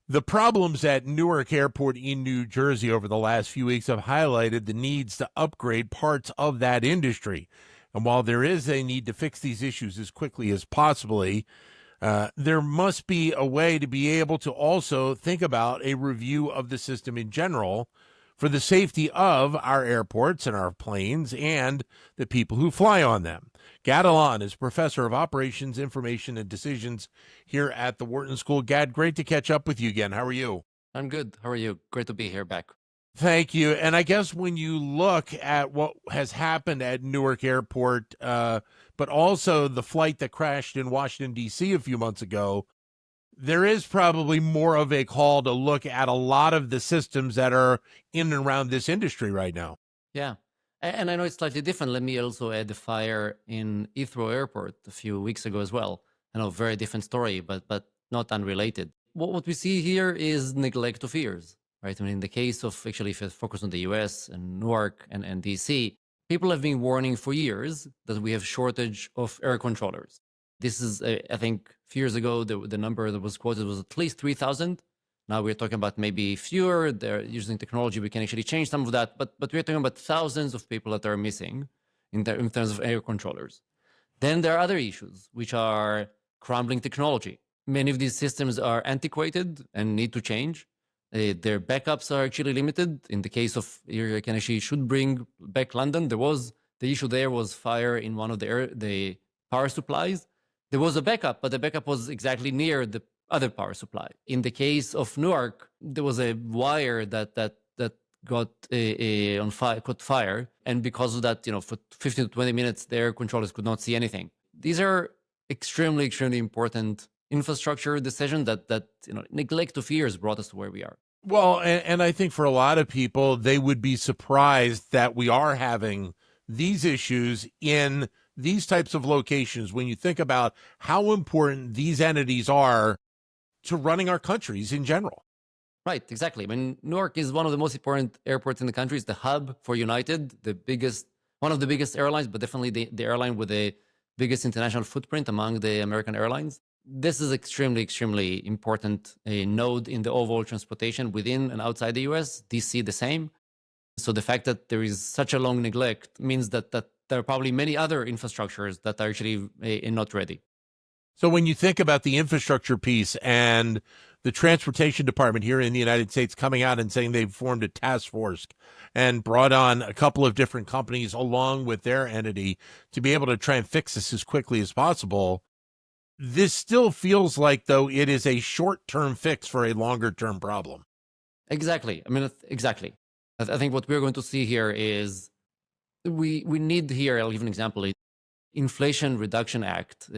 The problems at Newark Airport in New Jersey over the last few weeks have highlighted the needs to upgrade parts of that industry. And while there is a need to fix these issues as quickly as possibly, there must be a way to be able to also think about a review of the system in general for the safety of our airports and our planes and the people who fly on them. Gad Allon is professor of operations, information, and decisions here at the Wharton School. Gad, great to catch up with you again. How are you? I'm good. How are you? Great to be here back. Thank you. And I guess when you look at what has happened at Newark Airport, but also the flight that crashed in Washington, D.C. a few months ago, there is probably more of a call to look at a lot of the systems that are in and around this industry right now. Yeah. And I know it's slightly different. Let me also add the fire in Heathrow Airport a few weeks ago as well. I know, very different story, but not unrelated. What we see here is neglect of ears, right? I mean, in the case of, actually, if you focus on the US and Newark and DC, people have been warning for years that we have shortage of air controllers. This is, I think, a few years ago, the number that was quoted was at least 3,000. Now we're talking about maybe fewer. They're using technology. We can actually change some of that. But we're talking about thousands of people that are missing in terms of air controllers. Then there are other issues, which are crumbling technology. Many of these systems are antiquated and need to change. Their backups are actually limited. In the case of, you can actually should bring back London. The issue there was fire in one of the power supplies. There was a backup, but the backup was exactly near the other power supply. In the case of Newark, there was a wire that got on fire, caught fire, and because of that, for 15 to 20 minutes, the air controllers could not see anything. These are extremely important infrastructure decisions that neglect of years brought us to where we are. Well, and I think for a lot of people, they would be surprised that we are having these issues in these types of locations when you think about how important these entities are to running our countries in general. Right, exactly. I mean, Newark is one of the most important airports in the country. It's the hub for United, one of the biggest airlines, but definitely the airline with the biggest international footprint among the American airlines. This is extremely important node in the overall transportation within and outside the US. DC the same. So the fact that there is such a long neglect means that there are probably many other infrastructures that are actually not ready. So when you think about the infrastructure piece and the transportation department here in the United States coming out and saying they've formed a task force and brought on a couple of different companies along with their entity to be able to try and fix this as quickly as possible, this still feels like, though, it is a short-term fix for a longer-term problem. Exactly. I mean, exactly. I think what we're going to see here is we need here, I'll give an example, Inflation Reduction Act.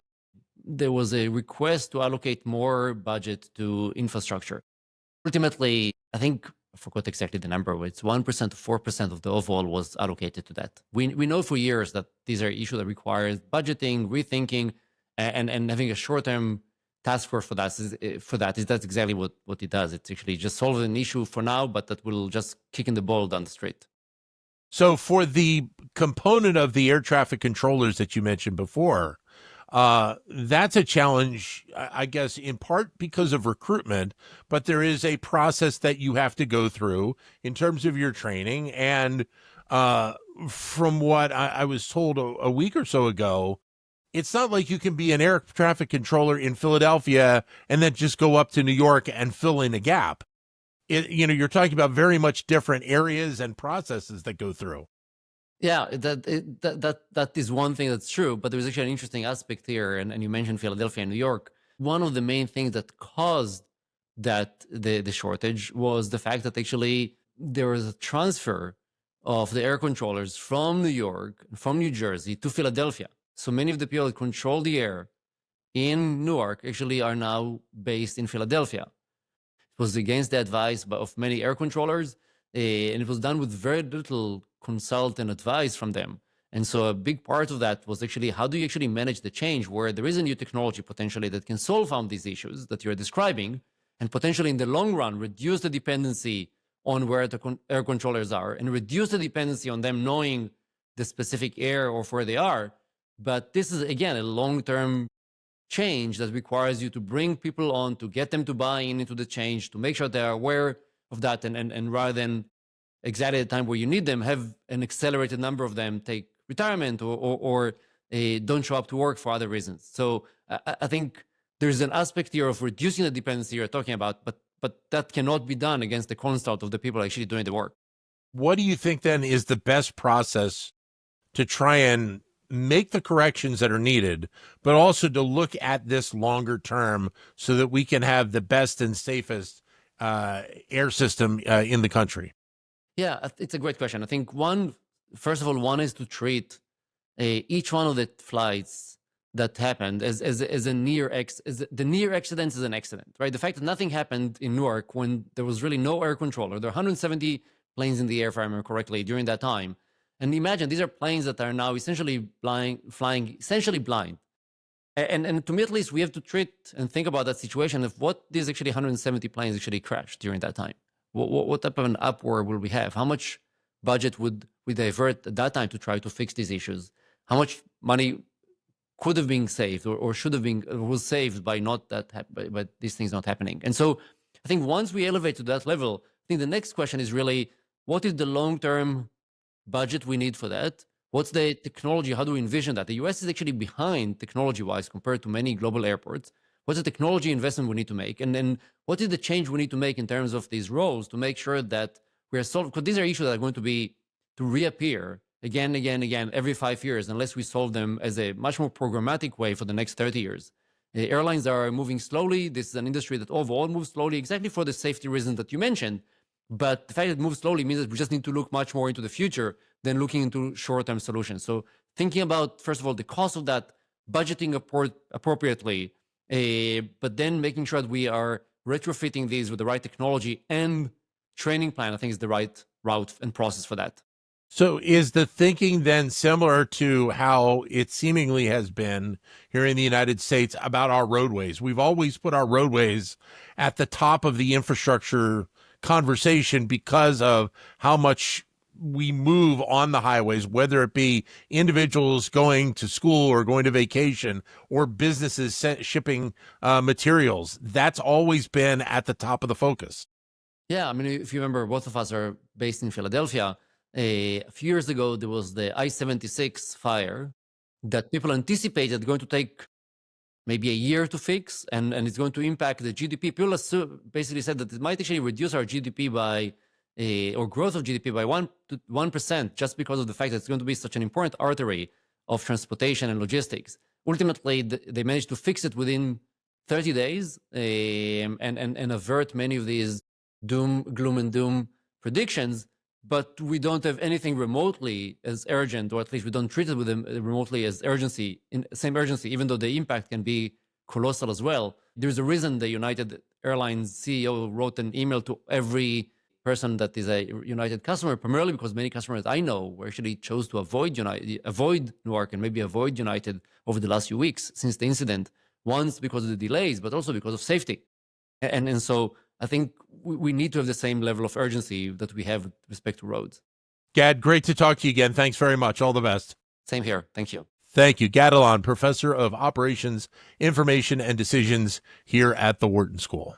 There was a request to allocate more budget to infrastructure. Ultimately, I think, I forgot exactly the number, but it's 1% to 4% of the overall was allocated to that. We know for years that these are issues that require budgeting, rethinking, and having a short-term task force for that. That's exactly what it does. It's actually just solving an issue for now, but that will just kicking the ball down the street. So for the component of the air traffic controllers that you mentioned before, that's a challenge, I guess, in part because of recruitment, but there is a process that you have to go through in terms of your training. And from what I was told a week or so ago, it's not like you can be an air traffic controller in Philadelphia and then just go up to New York and fill in a gap. You're talking about very much different areas and processes that go through. Yeah, that is one thing that's true, but there's actually an interesting aspect here, and you mentioned Philadelphia and New York. One of the main things that caused that the shortage was the fact that actually there was a transfer of the air controllers from New York, from New Jersey to Philadelphia. So many of the people that control the air in Newark actually are now based in Philadelphia. It was against the advice of many air controllers, and it was done with very little consult and advice from them. And so a big part of that was actually, how do you actually manage the change where there is a new technology potentially that can solve some of these issues that you're describing, and potentially in the long run reduce the dependency on where the air controllers are and reduce the dependency on them knowing the specific air or where they are. But this is, again, a long-term change that requires you to bring people on, to get them to buy into the change, to make sure they are aware of that, and rather than exactly at the time where you need them, have an accelerated number of them take retirement or don't show up to work for other reasons. So I think there's an aspect here of reducing the dependency you're talking about, but that cannot be done against the constant of the people actually doing the work. What do you think then is the best process to try and make the corrections that are needed, but also to look at this longer term so that we can have the best and safest air system in the country? Yeah, it's a great question. I think first of all, one is to treat each one of the flights that happened as a the near accident is an accident, right? The fact that nothing happened in Newark when there was really no air controller. There are 170 planes in the air, if I remember correctly, during that time. And imagine these are planes that are now essentially flying essentially blind. And to me, at least, we have to treat and think about that situation of what these actually 170 planes actually crashed during that time. What type of an uproar will we have? How much budget would we divert at that time to try to fix these issues? How much money could have been saved or should have been was saved by by these things not happening? And so I think once we elevate to that level, I think the next question is really, what is the long-term budget we need for that? What's the technology? How do we envision that? The US is actually behind technology-wise compared to many global airports. What's the technology investment we need to make? And then what is the change we need to make in terms of these roles to make sure that we are solved? Because these are issues that are going to reappear again, every 5 years, unless we solve them as a much more programmatic way for the next 30 years. The airlines are moving slowly. This is an industry that overall moves slowly, exactly for the safety reasons that you mentioned. But the fact that it moves slowly means that we just need to look much more into the future than looking into short-term solutions. So thinking about, first of all, the cost of that, budgeting appropriately, but then making sure that we are retrofitting these with the right technology and training plan, I think is the right route and process for that. So is the thinking then similar to how it seemingly has been here in the United States about our roadways? We've always put our roadways at the top of the infrastructure conversation because of how much we move on the highways, whether it be individuals going to school or going to vacation or businesses shipping materials. That's always been at the top of the focus. Yeah, I mean, if you remember, both of us are based in Philadelphia. A few years ago, there was the I-76 fire that people anticipated going to take maybe a year to fix, and it's going to impact the GDP. People basically said that it might actually reduce our GDP by, or growth of GDP by 1% just because of the fact that it's going to be such an important artery of transportation and logistics. Ultimately, they managed to fix it within 30 days and avert many of these gloom and doom predictions. But we don't have anything remotely as urgent, or at least we don't treat it with them remotely as same urgency, even though the impact can be colossal as well. There's a reason the United Airlines CEO wrote an email to every person that is a United customer, primarily because many customers I know actually chose to avoid Newark and maybe avoid United over the last few weeks since the incident, once because of the delays, but also because of safety. And so I think we need to have the same level of urgency that we have with respect to roads. Gad, great to talk to you again. Thanks very much. All the best. Same here. Thank you. Thank you. Gad Allon, Professor of Operations, Information, and Decisions here at the Wharton School.